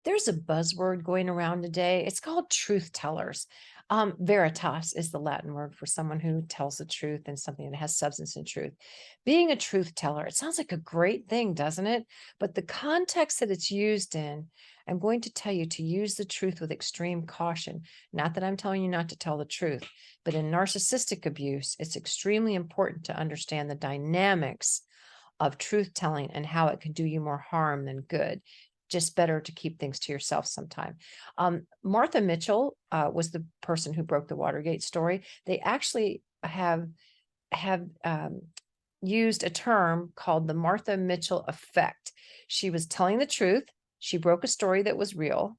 There's a buzzword going around today. It's called truth tellers. Veritas is the Latin word for someone who tells the truth and something that has substance and truth. Being a truth teller, it sounds like a great thing, doesn't it? But the context that it's used in, I'm going to tell you to use the truth with extreme caution. Not that I'm telling you not to tell the truth, but in narcissistic abuse, it's extremely important to understand the dynamics of truth telling and how it can do you more harm than good. Just better to keep things to yourself sometime. Martha Mitchell was the person who broke the Watergate story. They actually have used a term called the Martha Mitchell effect. She was telling the truth. She broke a story that was real,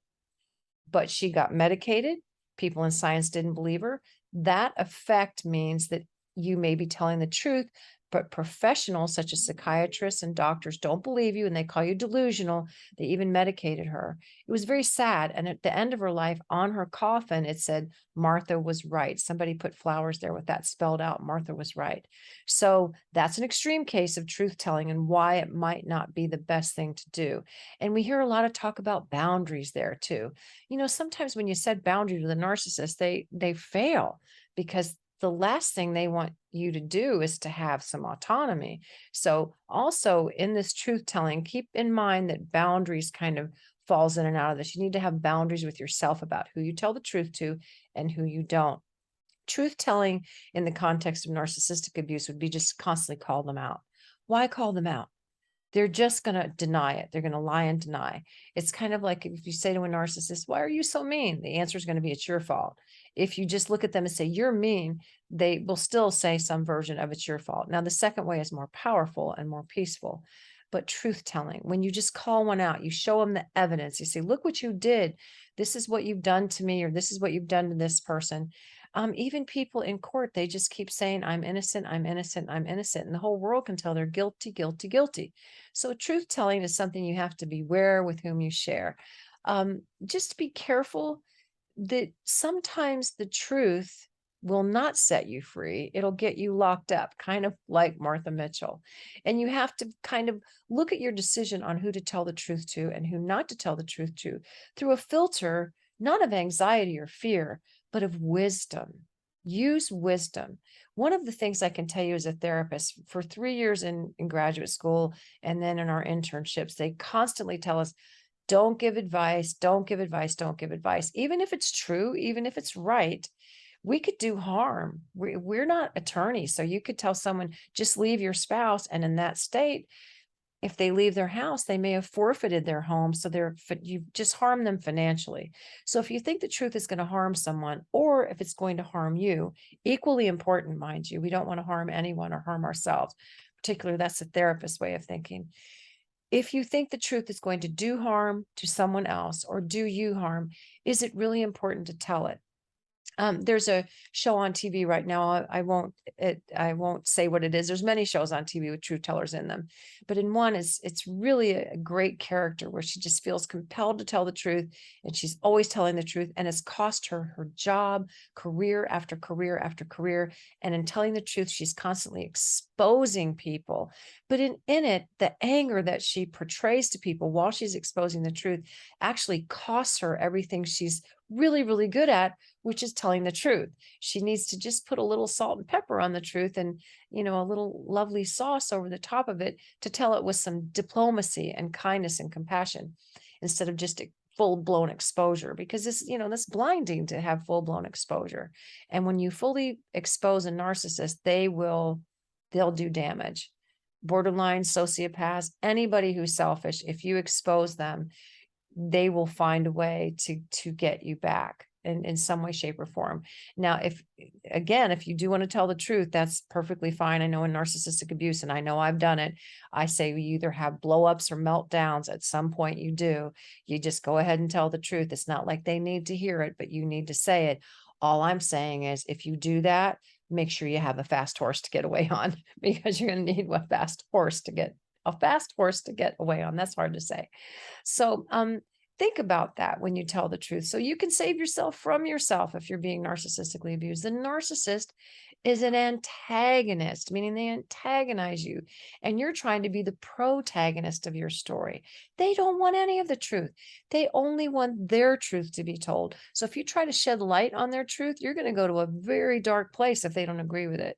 but she got medicated. People in science didn't believe her. That effect means that you may be telling the truth, but professionals such as psychiatrists and doctors don't believe you and they call you delusional. They even medicated her. It was very sad. And at the end of her life, on her coffin, it said, Martha was right. Somebody put flowers there with that spelled out, Martha was right. So that's an extreme case of truth telling and why it might not be the best thing to do. And we hear a lot of talk about boundaries there too. Sometimes when you set boundaries with a narcissist, they fail because the last thing they want you to do is to have some autonomy. So also in this truth telling, keep in mind that boundaries kind of falls in and out of this. You need to have boundaries with yourself about who you tell the truth to and who you don't. Truth telling in the context of narcissistic abuse would be just constantly call them out. Why call them out? They're just going to deny it. They're going to lie and deny. It's kind of like if you say to a narcissist, why are you so mean? The answer is going to be, it's your fault. If you just look at them and say, you're mean, they will still say some version of it's your fault. Now, the second way is more powerful and more peaceful. But truth telling, when you just call one out, you show them the evidence. You say, look what you did. This is what you've done to me, or this is what you've done to this person. Even people in court, they just keep saying, I'm innocent, I'm innocent, I'm innocent. And the whole world can tell they're guilty, guilty, guilty. So truth telling is something you have to beware with whom you share. Just be careful that sometimes the truth will not set you free. It'll get you locked up, kind of like Martha Mitchell. And you have to kind of look at your decision on who to tell the truth to and who not to tell the truth to through a filter, not of anxiety or fear, but of wisdom. Use wisdom. One of the things I can tell you as a therapist for 3 years in graduate school and then in our internships, they constantly tell us, don't give advice, don't give advice, don't give advice. Even if it's true, even if it's right, we could do harm. We're not attorneys. So you could tell someone, just leave your spouse. And in that state, if they leave their house, they may have forfeited their home. So you've just harmed them financially. So if you think the truth is going to harm someone, or if it's going to harm you, equally important, mind you, we don't want to harm anyone or harm ourselves. Particularly, that's the therapist's way of thinking. If you think the truth is going to do harm to someone else or do you harm, is it really important to tell it? There's a show on TV right now. I won't say what it is. There's many shows on TV with truth tellers in them, but in one it's really a great character where she just feels compelled to tell the truth, and she's always telling the truth, and it's cost her her job, career after career after career. And in telling the truth, she's constantly exposing people. But in it, the anger that she portrays to people while she's exposing the truth actually costs her everything she's really, really good at, which is telling the truth. She needs to just put a little salt and pepper on the truth and, a little lovely sauce over the top of it to tell it with some diplomacy and kindness and compassion instead of just a full-blown exposure, because this blinding to have full-blown exposure. And when you fully expose a narcissist, they'll do damage. Borderline sociopaths, anybody who's selfish, if you expose them, they will find a way to get you back in some way, shape, or form. Now, if you do want to tell the truth, that's perfectly fine. I know in narcissistic abuse, and I know I've done it, I say you either have blow-ups or meltdowns. At some point you do. You just go ahead and tell the truth. It's not like they need to hear it, but you need to say it. All I'm saying is if you do that, make sure you have a fast horse to get away on, because you're going to need a fast horse to get away on. That's hard to say. So think about that when you tell the truth, so you can save yourself from yourself if you're being narcissistically abused. The narcissist is an antagonist, meaning they antagonize you, and you're trying to be the protagonist of your story. They don't want any of the truth. They only want their truth to be told. So if you try to shed light on their truth, you're going to go to a very dark place if they don't agree with it.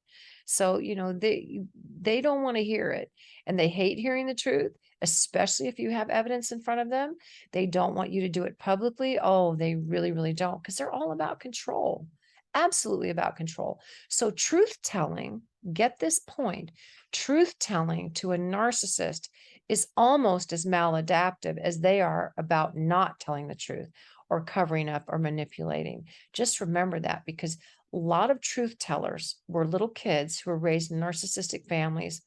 So, they don't want to hear it, and they hate hearing the truth, especially if you have evidence in front of them. They don't want you to do it publicly. Oh, they really, really don't, because they're all about control. Absolutely about control. So truth telling, get this point, truth telling to a narcissist is almost as maladaptive as they are about not telling the truth or covering up or manipulating. Just remember that, because a lot of truth tellers were little kids who were raised in narcissistic families,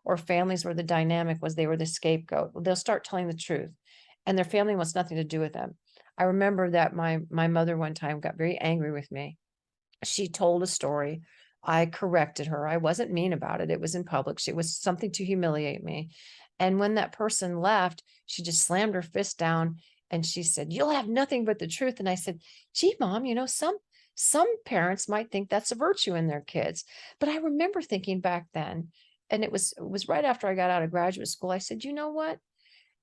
or families where the dynamic was they were the scapegoat. They'll start telling the truth and their family wants nothing to do with them. I remember that my mother one time got very angry with me. She told a story. I corrected her. I wasn't mean about it. It was in public. It was something to humiliate me. And when that person left, she just slammed her fist down and she said, "You'll have nothing but the truth." And I said, "Gee, Mom, some parents might think that's a virtue in their kids." But I remember thinking back then, and it was right after I got out of graduate school. I said, "You know what?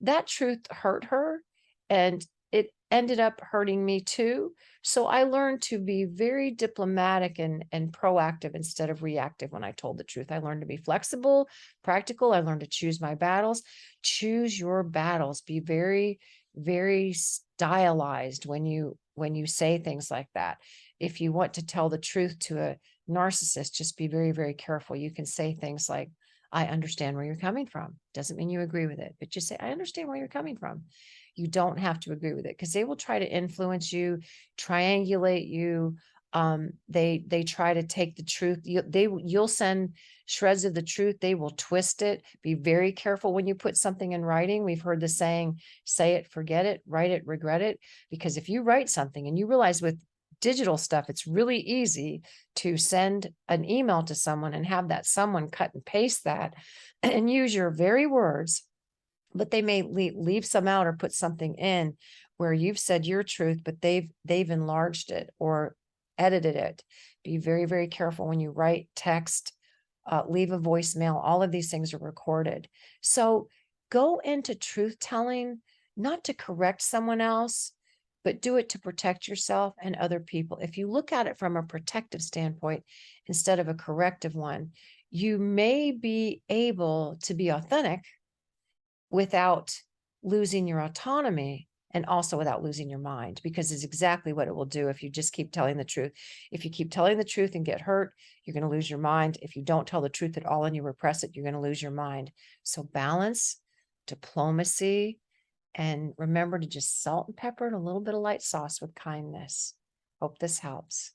That truth hurt her, and it ended up hurting me too." So I learned to be very diplomatic and proactive instead of reactive when I told the truth. I learned to be flexible, practical. I learned to choose my battles. Choose your battles. Be very, very stylized when you say things like that. If you want to tell the truth to a narcissist, just be very, very careful. You can say things like, "I understand where you're coming from." Doesn't mean you agree with it, but just say, "I understand where you're coming from." You don't have to agree with it, because they will try to influence you, triangulate you. They try to take the truth. You'll send shreds of the truth. They will twist it. Be very careful when you put something in writing. We've heard the saying, "Say it, forget it, write it, regret it." Because if you write something and you realize with digital stuff, it's really easy to send an email to someone and have that someone cut and paste that and use your very words, but they may leave some out or put something in where you've said your truth, but they've enlarged it or edited it. Be very, very careful when you write, text, leave a voicemail. All of these things are recorded. So go into truth telling, not to correct someone else, but do it to protect yourself and other people. If you look at it from a protective standpoint instead of a corrective one, you may be able to be authentic without losing your autonomy, and also without losing your mind, because it's exactly what it will do if you just keep telling the truth. If you keep telling the truth and get hurt, you're going to lose your mind. If you don't tell the truth at all and you repress it, you're going to lose your mind. So balance, diplomacy, and remember to just salt and pepper and a little bit of light sauce with kindness. Hope this helps.